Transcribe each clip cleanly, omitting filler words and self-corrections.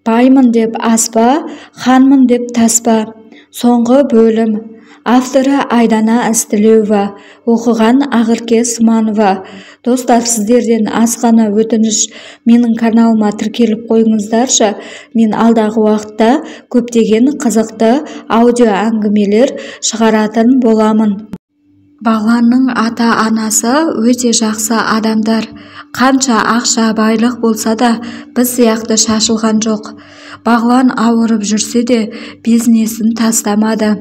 Баймын деп аспа, ханмын деп таспа. Соңғы бөлім. Авторы Айдана Істілеуова, оқыған Ақерке Сманова. Достар, сіздерден аз ғана өтініш, менің каналыма тіркеліп қойыңыздаршы. Мен алдағы уақытта көптеген қызықты аудио әңгімелер шығаратын боламын. Бағланның ата-анасы өте жақсы адамдар. Қанша ақша, байлық болса да біз сияқты шашылған жоқ. Бағлан ауырып жүрсе де бизнесін тастамады.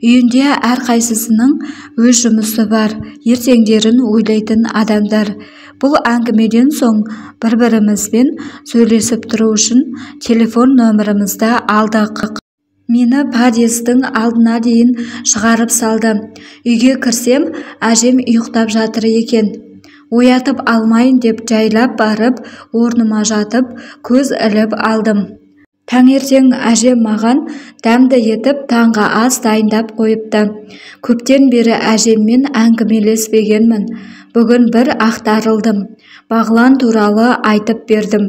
Үйінде әрқайсысының өз жұмысы бар, ертеңдерін ойлайтын адамдар. Бұл әңгімеден соң бір-бірімізбен сөйлесіп тұру үшін телефон нөмірімізді алдық. Мені подъездің алдына дейін шығарып салды. Үйге кірсем, әжем ұйықтап жатыр екен. Оятып алмайын деп жайлап барып, орныма жатып, көз іліп алдым. Таңертең әжем маған дәмді етіп таңғы ас дайындап қойыпты. Көптен бері әжеммен әңгімелеспегенмін. Бүгін бір ақтарылдым. Бағлан туралы айтып бердім.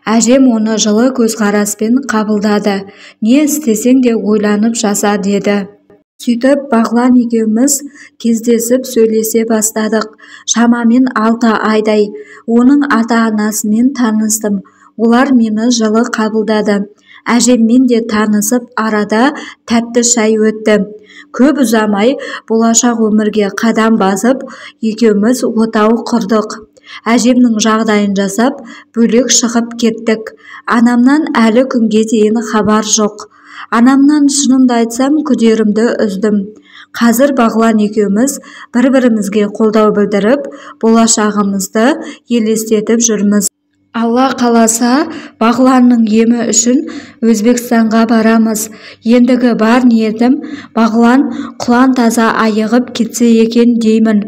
Әжем оны жылы көзқараспен қабылдады. Не істесең де ойланып жаса деді. Сөйтіп Бағлан екеуміз кездесіп сөйлесе бастадық. Шамамен 6 айдай. Оның ата-анасымен таныстым. Олар мені жылы қабылдады. Әжеммен де танысып арада тәтті шай өтті. Көп ұзамай болашақ өмірге қадам басып, екеуміз отау құрдық. Әжемнің жағдайын жасап, бөлек шығып кеттік. Анамнан әлі күнге дейін хабар жоқ. Анамнан шынымды айтсам күдерімді үздім. Қазір Бағлан екеуміз бір-бірімізге қолдау білдіріп, болашағымызды елестетіп жүрміз. Алла қаласа, Бағланның емі үшін Өзбекстанға барамыз. Ендігі бар ниетім, Бағлан құлан таза айығып кетсе екен деймін.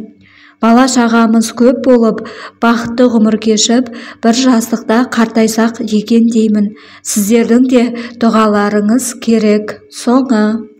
Бала-шағамыз көп болып, бақытты ғұмыр кешіп, бір жастықта қартайсақ екен деймін. Сіздердің де дұғаларыңыз керек. Соңы.